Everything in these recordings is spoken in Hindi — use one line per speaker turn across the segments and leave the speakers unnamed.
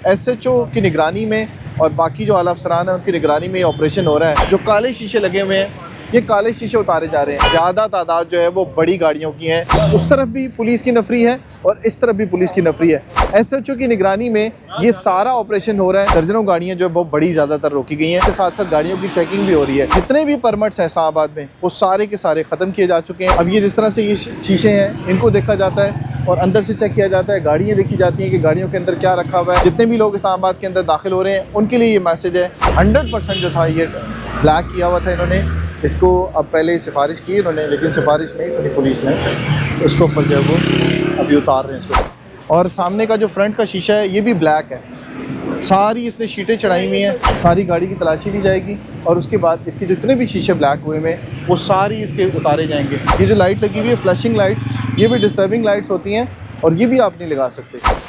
एसएचओ की निगरानी में और बाकी जो आला अफसरान हैं उनकी निगरानी में ये ऑपरेशन हो रहा है। जो काले शीशे लगे हुए हैं, ये काले शीशे उतारे जा रहे हैं। ज़्यादा तादाद जो है वो बड़ी गाड़ियों की है। उस तरफ भी पुलिस की नफरी है और इस तरफ भी पुलिस की नफरी है। एसएचओ की निगरानी में ये सारा ऑपरेशन हो रहा है। दर्जनों गाड़ियां जो है बहुत बड़ी ज़्यादातर रोकी गई हैं। इसके साथ साथ गाड़ियों की चेकिंग भी हो रही है। जितने भी परमिट्स हैं इस्लामाबाद में वो सारे के सारे ख़त्म किए जा चुके हैं। अब ये जिस तरह से ये शीशे हैं इनको देखा जाता है और अंदर से चेक किया जाता है। गाड़ियाँ देखी जाती हैं कि गाड़ियों के अंदर क्या रखा हुआ है। जितने भी लोग इस्लामाबाद के अंदर दाखिल हो रहे हैं उनके लिए ये मैसेज है। 100% जो था ये ब्लैक किया हुआ था इन्होंने इसको। अब पहले सिफारिश की इन्होंने, लेकिन सिफारिश नहीं सुनी पुलिस ने। उसको ऊपर जो है वो अभी उतार रहे हैं इसको। और सामने का जो फ्रंट का शीशा है ये भी ब्लैक है। सारी इसने शीटें चढ़ाई हुई हैं। सारी गाड़ी की तलाशी ली जाएगी और उसके बाद इसके जितने भी शीशे ब्लैक हुए हैं वो सारी इसके उतारे जाएंगे। ये जो लाइट लगी हुई है फ्लैशिंग लाइट्स, ये भी डिस्टर्बिंग लाइट्स होती हैं और ये भी आप नहीं लगा सकते।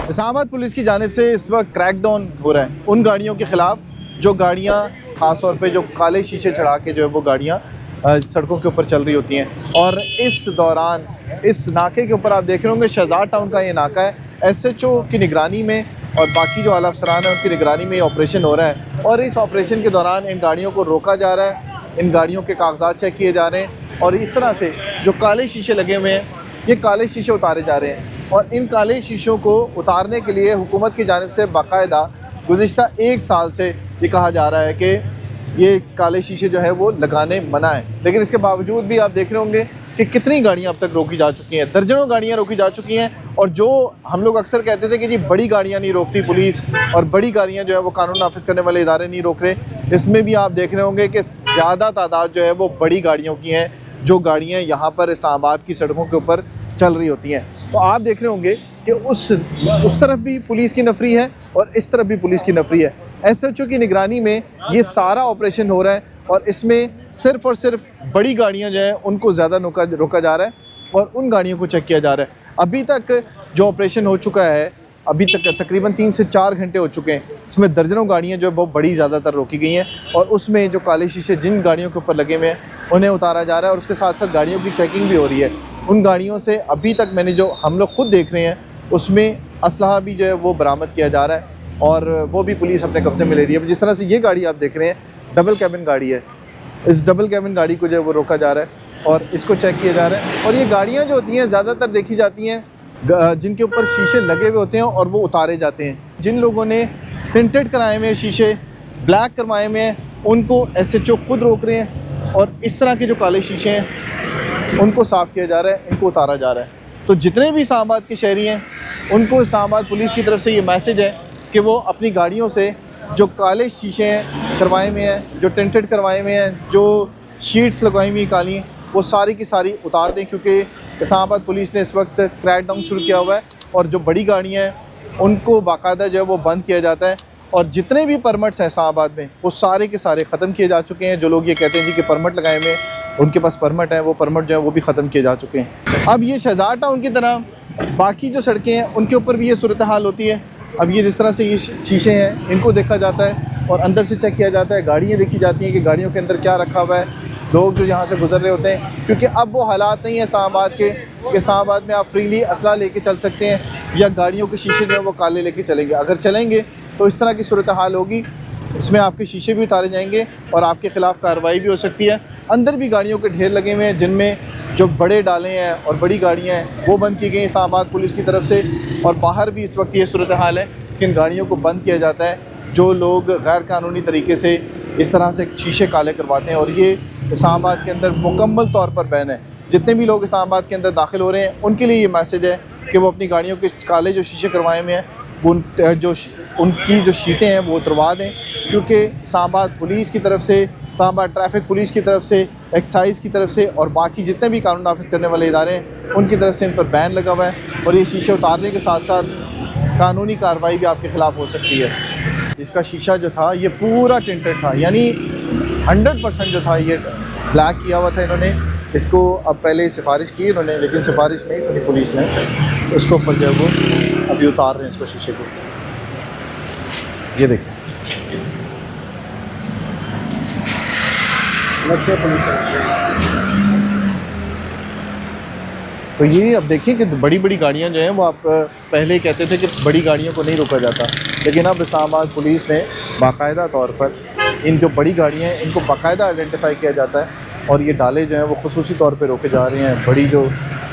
इस्लामाबाद पुलिस की जानिब से इस वक्त क्रैकडाउन हो रहा है उन गाड़ियों के ख़िलाफ़ जो गाड़ियाँ ख़ास तौर पे जो काले शीशे चढ़ा के जो है वो गाड़ियाँ सड़कों के ऊपर चल रही होती हैं। और इस दौरान इस नाके के ऊपर आप देख रहे होंगे शहजाद टाउन का ये नाका है। एसएचओ की निगरानी में और बाकी जो आला अफसरान हैं उनकी निगरानी में ये ऑपरेशन हो रहा है। और इस ऑपरेशन के दौरान इन गाड़ियों को रोका जा रहा है, इन गाड़ियों के कागजात चेक किए जा रहे हैं और इस तरह से जो काले शीशे लगे हुए हैं ये काले शीशे उतारे जा रहे हैं। और इन काले शीशों को उतारने के लिए हुकूमत की जानिब से बाकायदा गुज़िश्ता 1 साल से ये कहा जा रहा है कि ये काले शीशे जो है वो लगाने मना है। लेकिन इसके बावजूद भी आप देख रहे होंगे कि कितनी गाड़ियाँ अब तक रोकी जा चुकी हैं। दर्जनों गाड़ियाँ रोकी जा चुकी हैं। और जो हम लोग अक्सर कहते थे कि जी बड़ी गाड़ियाँ नहीं रोकती पुलिस और बड़ी गाड़ियाँ जो है वो कानून नाफिज करने वाले इदारे नहीं रोक रहे, इसमें भी आप देख रहे होंगे कि ज़्यादा तादाद जो है वो बड़ी गाड़ियों की हैं जो गाड़ियाँ यहाँ पर इस्लामाबाद की सड़कों के ऊपर चल रही होती हैं। तो आप देख रहे होंगे कि उस तरफ भी पुलिस की नफरी है और इस तरफ भी पुलिस की नफरी है। एसएचओ की निगरानी में ये सारा ऑपरेशन हो रहा है और इसमें सिर्फ़ और सिर्फ बड़ी गाड़ियां जो हैं उनको ज़्यादा रोका जा रहा है और उन गाड़ियों को चेक किया जा रहा है। अभी तक जो ऑपरेशन हो चुका है, अभी तक तकरीबन 3 से 4 घंटे हो चुके हैं। इसमें दर्जनों गाड़ियाँ जो है बहुत बड़ी ज़्यादातर रोकी गई हैं और उसमें जो काले शीशे जिन गाड़ियों के ऊपर लगे हुए हैं उन्हें उतारा जा रहा है और उसके साथ साथ गाड़ियों की चेकिंग भी हो रही है। उन गाड़ियों से अभी तक मैंने जो हम लोग खुद देख रहे हैं उसमें असलहा भी जो है वो बरामद किया जा रहा है और वो भी पुलिस अपने कब्जे में ले रही है। जिस तरह से ये गाड़ी आप देख रहे हैं डबल कैबिन गाड़ी है, इस डबल कैबिन गाड़ी को जो है वो रोका जा रहा है और इसको चेक किया जा रहा है। और ये गाड़ियाँ जो होती हैं ज़्यादातर देखी जाती हैं जिनके ऊपर शीशे लगे हुए होते हैं और वो उतारे जाते हैं। जिन लोगों ने टिंटेड कराए हुए शीशे, ब्लैक करवाए हुए हैं, उनको एसएचओ खुद रोक रहे हैं और इस तरह के जो काले शीशे हैं उनको साफ़ किया जा रहा है, इनको उतारा जा रहा है। तो जितने भी इस्लामाबाद के शहरी हैं उनको इस्लामाबाद पुलिस की तरफ से ये मैसेज है कि वो अपनी गाड़ियों से जो काले शीशे हैं करवाए हुए हैं, जो टिंटेड करवाए हुए हैं, जो शीट्स लगवाई हुई काली, वो सारी की सारी उतार दें क्योंकि इस्लामाबाद पुलिस ने इस वक्त क्रैकडाउन शुरू किया हुआ है और जो बड़ी गाड़ियाँ हैं उनको बाकायदा जो है वो बंद किया जाता है। और जितने भी परमिट्स हैं इस्लामाबाद में वो सारे के सारे ख़त्म किए जा चुके हैं। जो लोग ये कहते हैं जी कि परमिट लगाए हुए उनके पास परमिट है, वो परमिट जो है वो भी ख़त्म किए जा चुके हैं। अब ये शहजाद टाउन की तरह बाकी जो सड़कें हैं उनके ऊपर भी ये सूरत हाल होती है। अब ये जिस तरह से ये शीशे हैं इनको देखा जाता है और अंदर से चेक किया जाता है, गाड़ियाँ देखी जाती हैं कि गाड़ियों के अंदर क्या रखा हुआ है, लोग जो यहाँ से गुजर रहे होते हैं। क्योंकि अब वो हालात नहीं है इस्लामाबाद के कि इस्लामाबाद में आप फ्रीली असला लेके चल सकते हैं या गाड़ियों के शीशे जो है वो काले लेके चलेंगे। अगर चलेंगे तो इस तरह की सूरत हाल होगी, इसमें आपके शीशे भी उतारे जाएंगे और आपके ख़िलाफ़ कार्रवाई भी हो सकती है। अंदर भी गाड़ियों के ढेर लगे हुए हैं जिनमें जो बड़े डाले हैं और बड़ी गाड़ियाँ हैं वो बंद की गई इस्लामाबाद पुलिस की तरफ से। और बाहर भी इस वक्त ये सूरत हाल है कि इन गाड़ियों को बंद किया जाता है जो लोग गैर कानूनी तरीके से इस तरह से शीशे काले करवाते हैं। और ये इस्लामाबाद के अंदर मुकम्मल तौर पर बैन है। जितने भी लोग इस्लामाबाद के अंदर दाखिल हो रहे हैं उनके लिए ये मैसेज है कि वो अपनी गाड़ियों के काले जो शीशे करवाए हुए हैं उनकी जो शीटें हैं वो उतरवा दें, क्योंकि इस्लामाबाद पुलिस की तरफ से, इस्लामाबाद ट्रैफिक पुलिस की तरफ से, एक्साइज़ की तरफ से और बाकी जितने भी कानून नाफिज करने वाले इदारे हैं उनकी तरफ से इन पर बैन लगा हुआ है। और ये शीशे उतारने के साथ साथ कानूनी कार्रवाई भी आपके ख़िलाफ़ हो सकती है। इसका शीशा जो था ये पूरा टिंटेड था, यानी 100% जो था ये ब्लैक किया हुआ था। इन्होंने इसको अब पहले सिफारिश की इन्होंने, लेकिन सिफारिश नहीं सुनी पुलिस ने, उसको ऊपर जो है वो अभी उतार रहे हैं इसको, शीशे को। ये देखिए तो ये अब देखिए कि बड़ी बड़ी गाड़ियां जो हैं वो आप पहले कहते थे कि बड़ी गाड़ियों को नहीं रोका जाता, लेकिन अब इस्लामाबाद पुलिस ने बाकायदा तौर पर इन जो बड़ी गाड़ियां हैं इनको बाकायदा आइडेंटिफाई किया जाता है और ये डाले जो हैं वो खुसूसी तौर पे रोके जा रहे हैं। बड़ी जो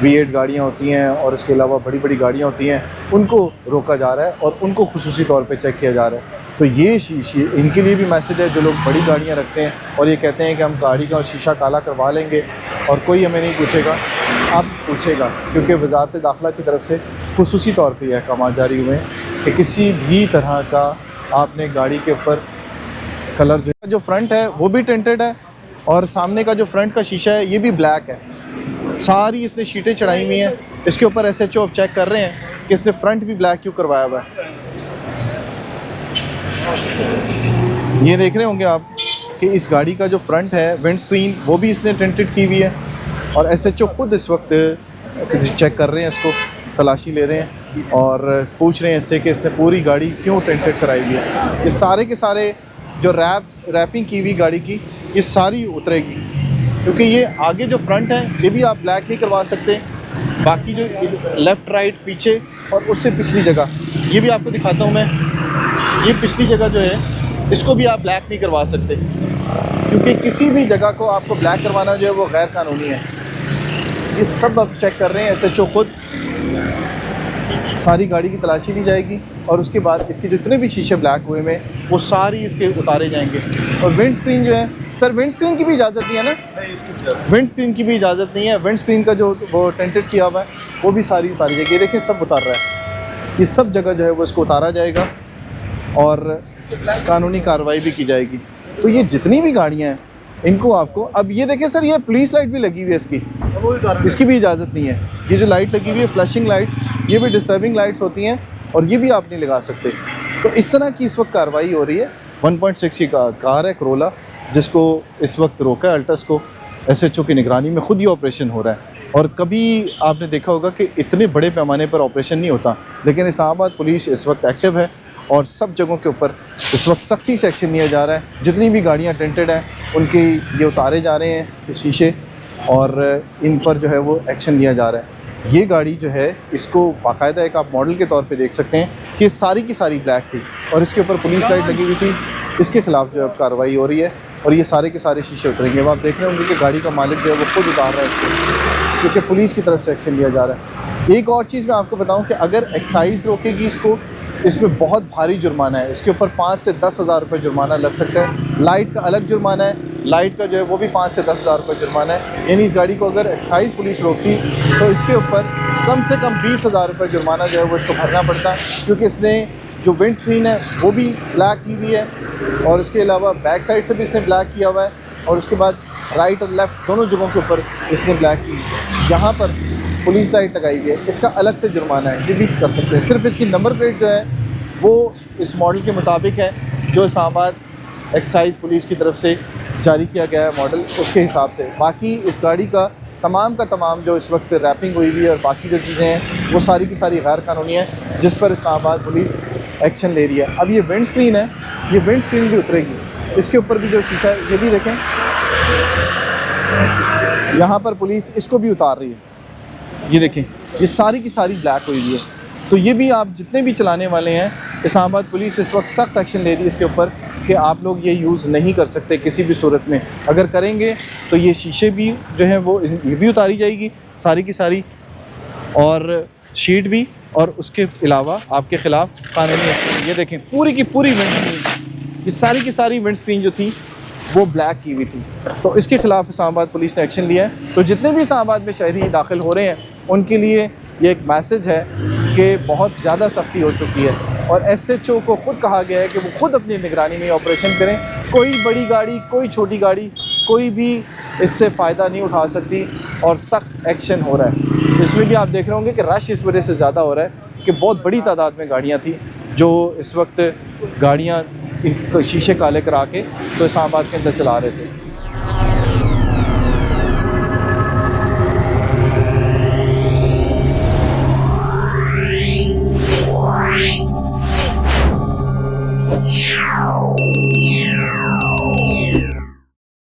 V8 गाड़ियाँ होती हैं और इसके अलावा बड़ी बड़ी गाड़ियाँ होती हैं उनको रोका जा रहा है और उनको खुसूसी तौर पे चेक किया जा रहा है। तो ये शीशे इनके लिए भी मैसेज है जो लोग बड़ी गाड़ियाँ रखते हैं और ये कहते हैं कि हम गाड़ी का शीशा काला करवा लेंगे और कोई हमें नहीं पूछेगा। अब पूछेगा, क्योंकि वजारत दाखिला की तरफ से खुसूसी तौर पर यह अहकाम जारी हुए हैं कि किसी भी तरह का आपने गाड़ी के ऊपर कलर जो फ्रंट है वो भी टिंटेड है और सामने का जो फ्रंट का शीशा है ये भी ब्लैक है। सारी इसने शीटें चढ़ाई हुई हैं। इसके ऊपर SHO अब चेक कर रहे हैं कि इसने फ्रंट भी ब्लैक क्यों करवाया हुआ है। ये देख रहे होंगे आप कि इस गाड़ी का जो फ्रंट है विंड स्क्रीन वो भी इसने टिंटेड की हुई है और SHO खुद इस वक्त चेक कर रहे हैं, इसको तलाशी ले रहे हैं और पूछ रहे हैं इससे कि इसने पूरी गाड़ी क्यों टिंटेड कराई हुई है। ये सारे के सारे जो रैपिंग की हुई गाड़ी की ये सारी उतरेगी, क्योंकि ये आगे जो फ्रंट है ये भी आप ब्लैक नहीं करवा सकते। बाकी जो इस लेफ़्ट राइट पीछे और उससे पिछली जगह ये भी आपको दिखाता हूँ मैं, ये पिछली जगह जो है इसको भी आप ब्लैक नहीं करवा सकते, क्योंकि किसी भी जगह को आपको ब्लैक करवाना जो है वो गैर कानूनी है। ये सब अब चेक कर रहे हैं SHO खुद। सारी गाड़ी की तलाशी ली जाएगी और उसके बाद इसके जितने भी शीशे ब्लैक हुए में वो सारी इसके उतारे जाएंगे। और विंड स्क्रीन जो है, सर विंड स्क्रीन की भी इजाज़त नहीं है ना? नहीं, विंड स्क्रीन की भी इजाज़त नहीं है। विंड स्क्रीन का जो वो टेंटेड किया हुआ है वो भी सारी उतारी जाएगी। ये देखिए सब उतार रहा है, ये सब जगह जो है वो इसको उतारा जाएगा और कानूनी कार्रवाई भी की जाएगी। तो ये जितनी भी गाड़ियाँ हैं इनको आपको, अब ये देखें सर, ये पुलिस लाइट भी लगी हुई है इसकी भी इजाज़त नहीं है। ये जो लाइट लगी हुई है फ्लैशिंग लाइट्स, ये भी डिस्टर्बिंग लाइट्स होती हैं और ये भी आप नहीं लगा सकते। तो इस तरह की इस वक्त कार्रवाई हो रही है। 1.6 की कार है करोला, जिसको इस वक्त रोका है अल्टस को। SHO की निगरानी में खुद ये ऑपरेशन हो रहा है और कभी आपने देखा होगा कि इतने बड़े पैमाने पर ऑपरेशन नहीं होता, लेकिन इस्लामाबाद पुलिस इस वक्त एक्टिव है और सब जगहों के ऊपर इस वक्त सख्ती से एक्शन लिया जा रहा है। जितनी भी गाड़ियाँ टेंटेड हैं उनके ये उतारे जा रहे हैं शीशे और इन पर जो है वो एक्शन लिया जा रहा है। ये गाड़ी जो है इसको बाकायदा एक आप मॉडल के तौर पे देख सकते हैं कि सारी की सारी ब्लैक थी और इसके ऊपर पुलिस लाइट लगी हुई थी। इसके ख़िलाफ़ जो है कार्रवाई हो रही है और ये सारे के सारे शीशे उतरेंगे। अब आप देख रहे होंगे कि गाड़ी का मालिक जो है वो खुद उतार रहा है इसको, क्योंकि पुलिस की तरफ से एक्शन लिया जा रहा है। एक और चीज़ मैं आपको बताऊँ कि अगर एक्साइज़ रोकेगी इसको, इसमें बहुत भारी जुर्माना है। इसके ऊपर 5 से 10 हज़ार रुपये जुर्माना लग सकता है। लाइट का अलग जुर्माना है, लाइट का जो है वो भी 5 से 10 हज़ार रुपये जुर्माना है। यानी इस गाड़ी को अगर एक्साइज़ पुलिस रोकती तो इसके ऊपर कम से कम 20 हज़ार रुपये जुर्माना जो है वो इसको भरना पड़ता है, क्योंकि इसने जो विंड स्क्रीन है वो भी ब्लैक की हुई है और उसके अलावा बैक साइड से भी इसने ब्लैक किया हुआ है और उसके बाद राइट और लेफ़्ट दोनों जगहों के ऊपर इसने ब्लैक की। जहाँ पर पुलिस लाइट लगाई गई है इसका अलग से जुर्माना है, ये भी कर सकते हैं। सिर्फ इसकी नंबर प्लेट जो है वो इस मॉडल के मुताबिक है जो इस्लामाबाद एक्साइज़ पुलिस की तरफ से जारी किया गया है मॉडल, उसके हिसाब से। बाकी इस गाड़ी का तमाम जो इस वक्त रैपिंग हुई हुई है और बाकी जो चीज़ें हैं वो सारी की सारी गैर कानूनी है, जिस पर इस्लामाबाद पुलिस एक्शन ले रही है। अब ये विंड स्क्रीन है, ये विंड स्क्रीन भी उतरेगी। इसके ऊपर भी जो शीशा है ये भी देखें, यहाँ पर पुलिस इसको भी उतार रही है। ये देखें, ये सारी की सारी ब्लैक हुई हुई है। तो ये भी आप जितने भी चलाने वाले हैं, इस्लामाबाद पुलिस इस वक्त सख्त एक्शन ले रही है इसके ऊपर कि आप लोग ये यूज़ नहीं कर सकते किसी भी सूरत में। अगर करेंगे तो ये शीशे भी जो है वो ये भी उतारी जाएगी सारी की सारी और शीट भी, और उसके अलावा आपके ख़िलाफ़ कानूनी एक्शन। ये देखें पूरी की पूरी विंड स्क्रीन, ये सारी की सारी विंड स्क्रीन जो थी वो ब्लैक की हुई थी। तो इसके ख़िलाफ़ इस्लामाबाद पुलिस ने एक्शन लिया है। तो जितने भी इस्लामाबाद में शहरी दाखिल हो रहे हैं उनके लिए ये एक मैसेज है कि बहुत ज़्यादा सख्ती हो चुकी है और SHO को ख़ुद कहा गया है कि वो ख़ुद अपनी निगरानी में ऑपरेशन करें। कोई बड़ी गाड़ी, कोई छोटी गाड़ी, कोई भी इससे फ़ायदा नहीं उठा सकती और सख्त एक्शन हो रहा है। इसमें भी आप देख रहे होंगे कि रश इस वजह से ज़्यादा हो रहा है कि बहुत बड़ी तादाद में गाड़ियाँ थी जो इस वक्त गाड़ियाँ शीशे काले करा के तो इस्लामाबाद के अंदर चला रहे थे।